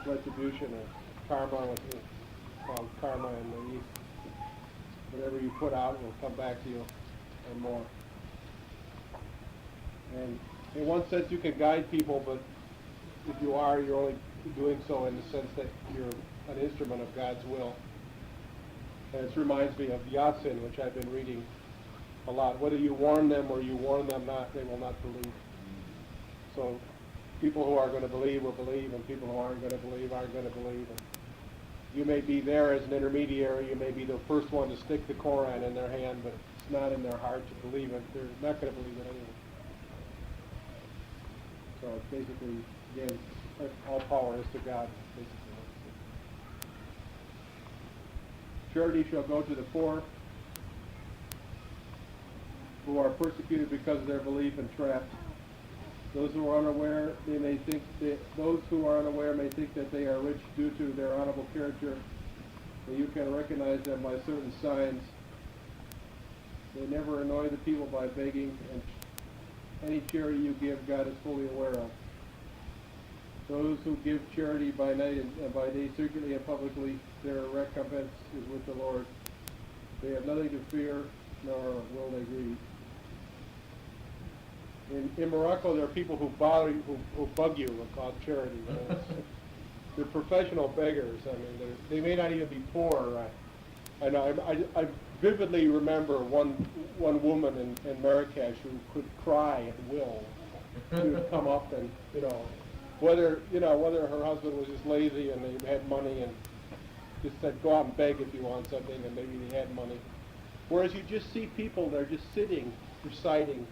retribution or karma, called karma in the East. Whatever you put out will come back to you and more. And in one sense you can guide people, but if you are, you're only doing so in the sense that you're an instrument of God's will. And it reminds me of Yatsin, which I've been reading a lot. Whether you warn them or you warn them not, they will not believe. So people who are going to believe will believe, and people who aren't going to believe aren't going to believe. And you may be there as an intermediary, you may be the first one to stick the Koran in their hand, but it's not in their heart to believe it. They're not going to believe it anyway. So it's basically, again, all power is to God, basically. Charity shall go to the poor who are persecuted because of their belief and trapped. Those who are unaware, those who are unaware may think that they are rich due to their honorable character, and you can recognize them by certain signs. They never annoy the people by begging, and any charity you give, God is fully aware of. Those who give charity by night and by day, secretly and publicly, their recompense is with the Lord. They have nothing to fear, nor will they grieve. In Morocco, there are people who bug you about charity. They're professional beggars. I mean, they may not even be poor. I vividly remember one woman in Marrakesh who could cry at will. She would come up and whether her husband was just lazy and they had money and just said go out and beg if you want something, and maybe they had money. Whereas you just see people, they're just sitting reciting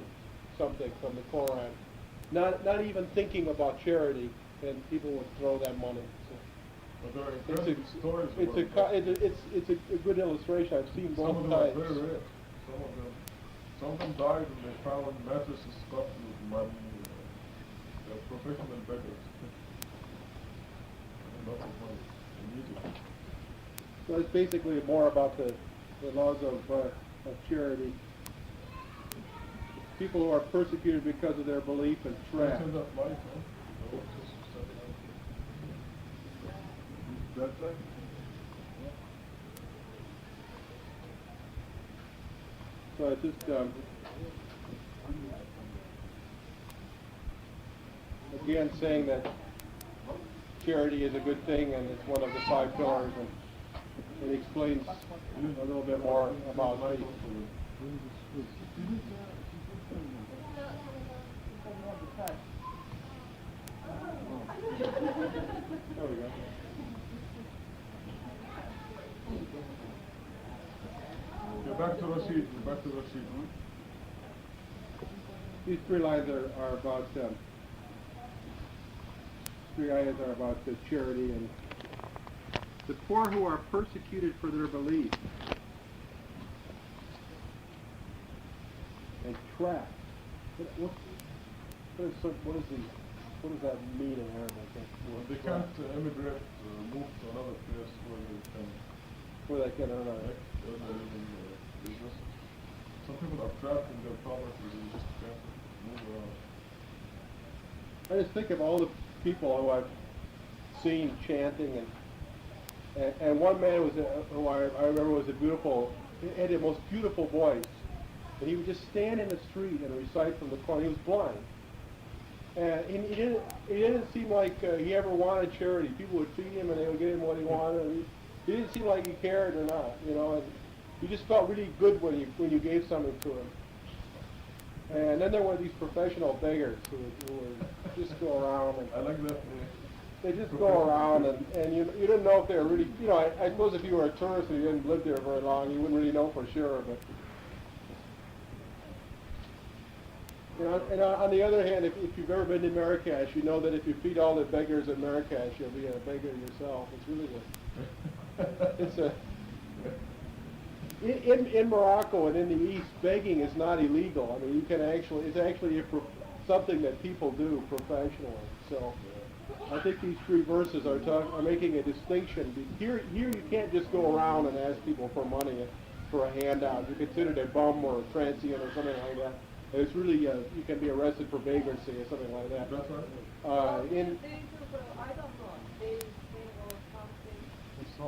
something from the Koran, not even thinking about charity, and people would throw that money. So it's a good illustration. I've seen both sides. Some of them are very rich. Some of them died and they found mattresses stuffed with money. They're professional beggars. Lots of money in Egypt. So it's basically more about the laws of charity. People who are persecuted because of their belief and trapped. So it's just again saying that charity is a good thing and it's one of the 5 pillars, and it explains a little bit more about faith. There we go. Back to Rashid. These 3 lines are about 3 ayahs are about charity and the poor who are persecuted for their belief and trapped. What does that mean in Arabic? Well, they can't immigrate, move to another place where they can earn a business. Some people are trapped in their poverty, they just can't move around. I just think of all the people who I've seen chanting, and one man was who I remember was had the most beautiful voice, and he would just stand in the street and recite from the Quran. He was blind, and he didn't seem like he ever wanted charity. People would feed him and they would give him what he wanted. And he didn't seem like he cared or not, and you just felt really good when you gave something to him. And then there were these professional beggars who would just go around. And I like that. They just go around, and you didn't know if they were really, I suppose if you were a tourist and you didn't live there very long, you wouldn't really know for sure. But and on the other hand, if you've ever been to Marrakesh, you know that if you feed all the beggars in Marrakesh, you'll be a beggar yourself. It's really in Morocco and in the East, begging is not illegal. I mean, it's actually something that people do professionally. So I think these 3 verses are making a distinction. Here you can't just go around and ask people for money, for a handout. You're considered a bum or a transient or something like that. It's really, you can be arrested for vagrancy or something like that. That's right. In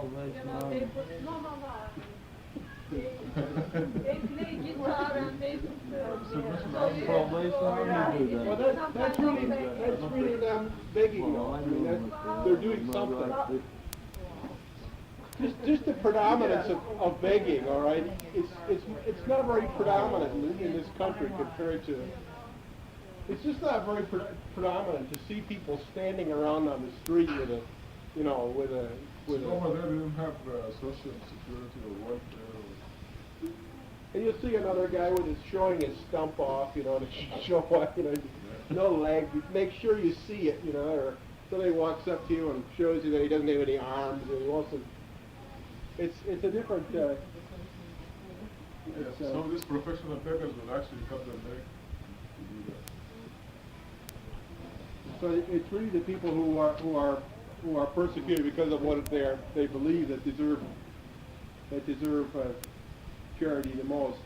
You know, they put, no. They play guitar and they Well, that's really them begging, though. I mean, they're doing something. Just the predominance of begging, all right? It's not very predominant in this country compared to. It's just not very predominant to see people standing around on the street with a, you know, with a. Over there, they didn't have social security or welfare. And you'll see another guy with his showing his stump off, you know, to show what, you know, no leg. Make sure you see it, you know, or somebody walks up to you and shows you that he doesn't have any arms, and he wants to. It's a different. Some of these professional beggars will actually cut their leg to do that. So it's really the people who are persecuted because of what they believe that deserve charity the most.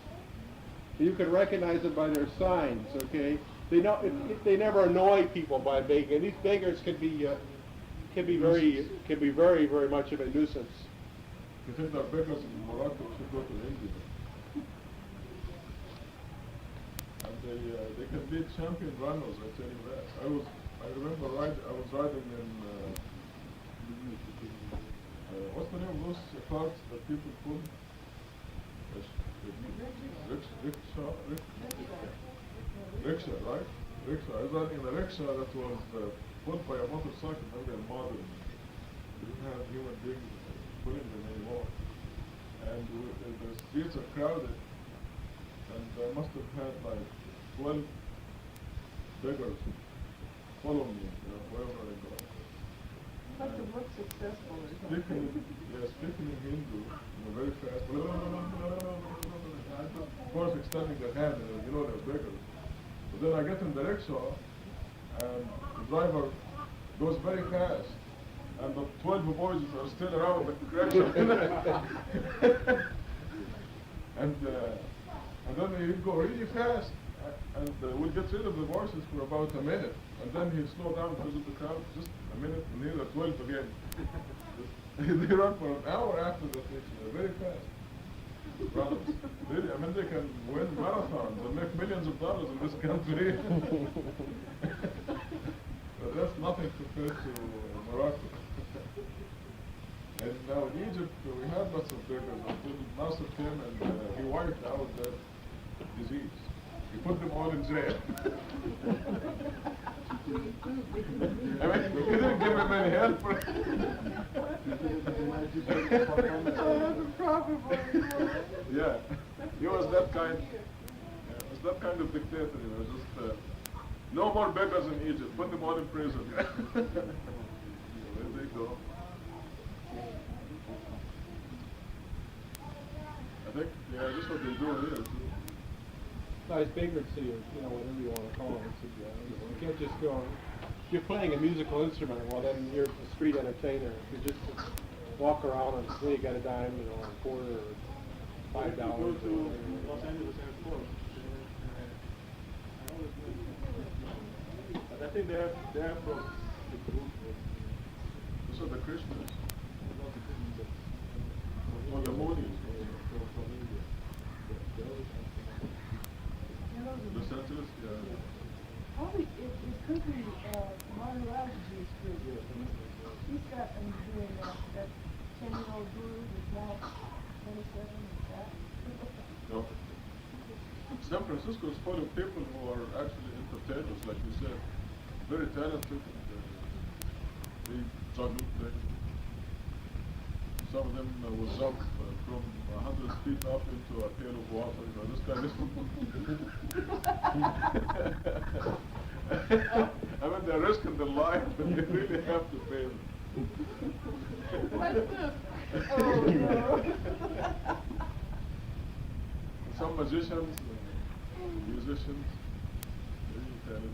You can recognize them by their signs. Okay, they never annoy people by begging. And these beggars can be very much of a nuisance. You think that beggars in Morocco should go to India? And they can be champion runners, I tell you that. I remember I was riding in what's the name of those carts that people pull? Rickshaw, right? Rickshaw. I was riding in a rickshaw that was pulled by a motorcycle, maybe a modern. We didn't have human beings pulling them anymore. And the streets are crowded, and I must have had like 12 beggars follow me, you know, wherever I go. Like to look successful or something. Speaking in Hindu, you know, very fast. Of course, extending their hand, and you know they're beggars. But then I get in the rickshaw, and the driver goes very fast, and the 12 boys are still around the rickshaw. and then he'd go really fast, and we'll get rid of the horses for about a minute, and then he'd slow down because of the crowd, just a minute, and near the 12 again. They run for an hour after the station. They're very fast. Runners. Really, I mean, they can win marathons and make millions of dollars in this country. But that's nothing compared to Morocco. And now in Egypt, we had lots of beggars until Nasser came and he wiped out that disease. He put them all in jail. I mean, he didn't give him any help. Yeah, he was that kind. Yeah, he was that kind of dictator. He was just no more beggars in Egypt. Put them all in prison. There they go. I think, yeah, this is what they do here too. No, it's vagrancy, or you know, whatever you want to call it. You can't just go. If you're playing a musical instrument, well, then you're a street entertainer. If you just walk around and say you got a dime, you know, or a quarter, or $5. Go to Los Angeles Airport. But I think they're from the group. Those are the Christians. Or the Moonies. Los Angeles, yeah. Probably it could be Martin Ravish's group. He's got him doing that 10-year-old guru who's now 27 and that. No. San Francisco is full of people who are actually entertainers, like you said. Very talented. They juggle things. Some of them will jump from 100 feet up into a pail of water. You know, this kind of. I mean, they're risking their life, but they really have to pay them. What's this? Oh no. Some magicians, musicians, really talented.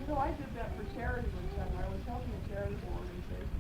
You know, I did that for charity one time. I was helping a charitable organization.